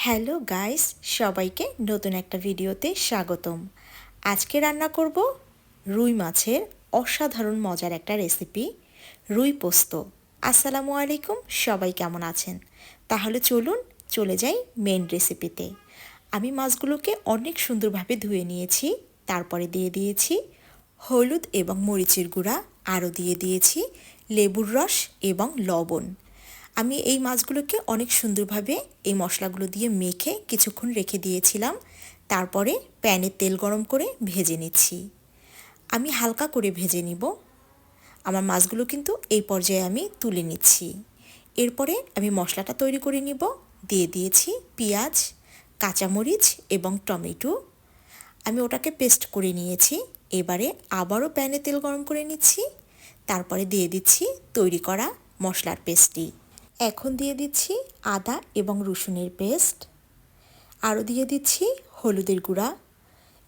Hello guys, সবাইকে নতুন একটা ভিডিওতে স্বাগতম। আজকে রান্না করব রুই মাছের অসাধারণ মজার একটা রেসিপি, রুই পোস্ত। আসসালামু আলাইকুম, সবাই কেমন আছেন? তাহলে চলুন চলে যাই মেন রেসিপিতে। আমি মাছগুলোকে অনেক সুন্দরভাবে ধুয়ে নিয়েছি। তারপরে দিয়ে দিয়েছি হলুদ এবং মরিচের গুঁড়া, আরও দিয়ে দিয়েছি লেবুর রস এবং লবণ। আমি এই মাছগুলোকে অনেক সুন্দরভাবে এই মশলাগুলো দিয়ে মেখে কিছুক্ষণ রেখে দিয়েছিলাম। তারপরে প্যানে তেল গরম করে ভেজে নিচ্ছি। আমি হালকা করে ভেজে নিব। আমার মাছগুলো কিন্তু এই পর্যায়ে আমি তুলে নিচ্ছি। এরপরে আমি মশলাটা তৈরি করে নিব। দিয়ে দিয়েছি পেঁয়াজ, কাঁচামরিচ এবং টমেটো। আমি ওটাকে পেস্ট করে নিয়েছি। এবারে আবারও প্যানে তেল গরম করে নিচ্ছি। তারপরে দিয়ে দিচ্ছি তৈরি করা মশলার পেস্টটি। এখন দিয়ে দিচ্ছি আদা এবং রসুনের পেস্ট, আরও দিয়ে দিচ্ছি হলুদের গুঁড়া,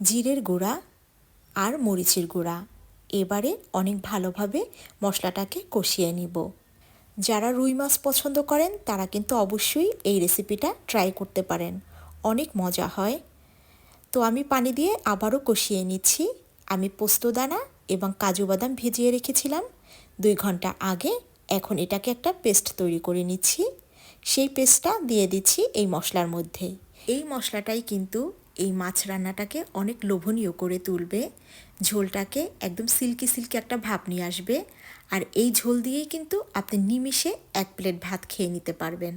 জিরের গুঁড়া আর মরিচের গুঁড়া। এবারে অনেক ভালোভাবে মশলাটাকে কষিয়ে নিব। যারা রুই মাছ পছন্দ করেন তারা কিন্তু অবশ্যই এই রেসিপিটা ট্রাই করতে পারেন, অনেক মজা হয়। তো আমি পানি দিয়ে আবারও কষিয়ে নিচ্ছি। আমি পোস্তদানা এবং কাজু বাদাম ভিজিয়ে রেখেছিলাম 2 ঘন্টা আগে। এখন এটাকে একটা পেস্ট তৈরি করে নিচ্ছি। সেই পেস্টটা দিয়ে দিচ্ছি এই মশলার মধ্যে। এই মশলাটাই কিন্তু এই মাছ রান্নাটাকে অনেক লোভনীয় করে তুলবে। ঝোলটাকে একদম সিল্কি সিল্কি একটা ভাব নিয়ে আসবে। আর এই ঝোল দিয়েই কিন্তু আপনি নিমিষে 1 প্লেট ভাত খেয়ে নিতে পারবেন,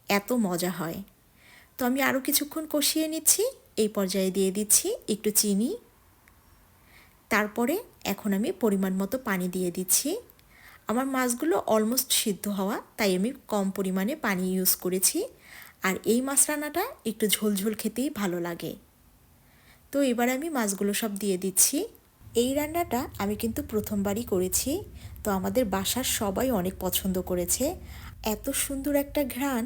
এত মজা হয়। তো আমি আরও কিছুক্ষণ কষিয়ে নিচ্ছি। এই পর্যায়ে দিয়ে দিচ্ছি একটু চিনি। তারপরে এখন আমি পরিমাণ মতো পানি দিয়ে দিচ্ছি। আমার মাছগুলো অলমোস্ট সিদ্ধ হওয়া, তাই আমি কম পরিমাণে পানি ইউজ করেছি। আর এই মাছ রান্নাটা একটু ঝোলঝোল খেতেই ভালো লাগে। তো এবার আমি মাছগুলো সব দিয়ে দিচ্ছি। এই রান্নাটা আমি কিন্তু প্রথমবারই করেছি। তো আমাদের বাসার সবাই অনেক পছন্দ করেছে। এত সুন্দর একটা ঘ্রাণ।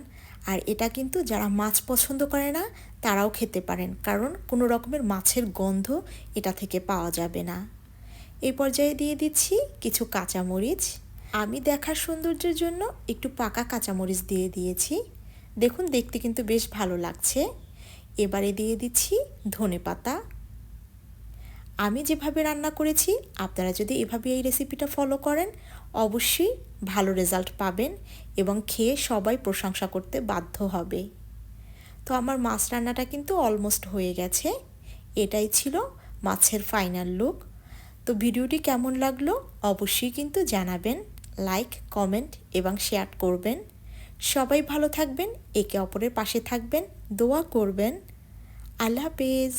আর এটা কিন্তু যারা মাছ পছন্দ করে না তারাও খেতে পারেন, কারণ কোনো রকমের মাছের গন্ধ এটা থেকে পাওয়া যাবে না। এই পর্যায়ে দিয়ে দিচ্ছি কিছু কাঁচামরিচ। আমি দেখার সৌন্দর্যের জন্য একটু পাকা কাঁচামরিচ দিয়ে দিয়েছি। দেখুন, দেখতে কিন্তু বেশ ভালো লাগছে। এবারে দিয়ে দিচ্ছি ধনেপাতা। আমি যেভাবে রান্না করেছি আপনারা যদি এভাবে এই রেসিপিটা ফলো করেন অবশ্যই ভালো রেজাল্ট পাবেন এবং খেয়ে সবাই প্রশংসা করতে বাধ্য হবে। তো আমার মাছ রান্নাটা কিন্তু অলমোস্ট হয়ে গেছে। এটাই ছিল মাছের ফাইনাল লুক। তো ভিডিওটি কেমন লাগলো অবশ্যই কিন্তু জানাবেন, লাইক, কমেন্ট এবং শেয়ার করবেন। সবাই ভালো থাকবেন, একে অপরের পাশে থাকবেন, দোয়া করবেন। আল্লাহ হাফেজ।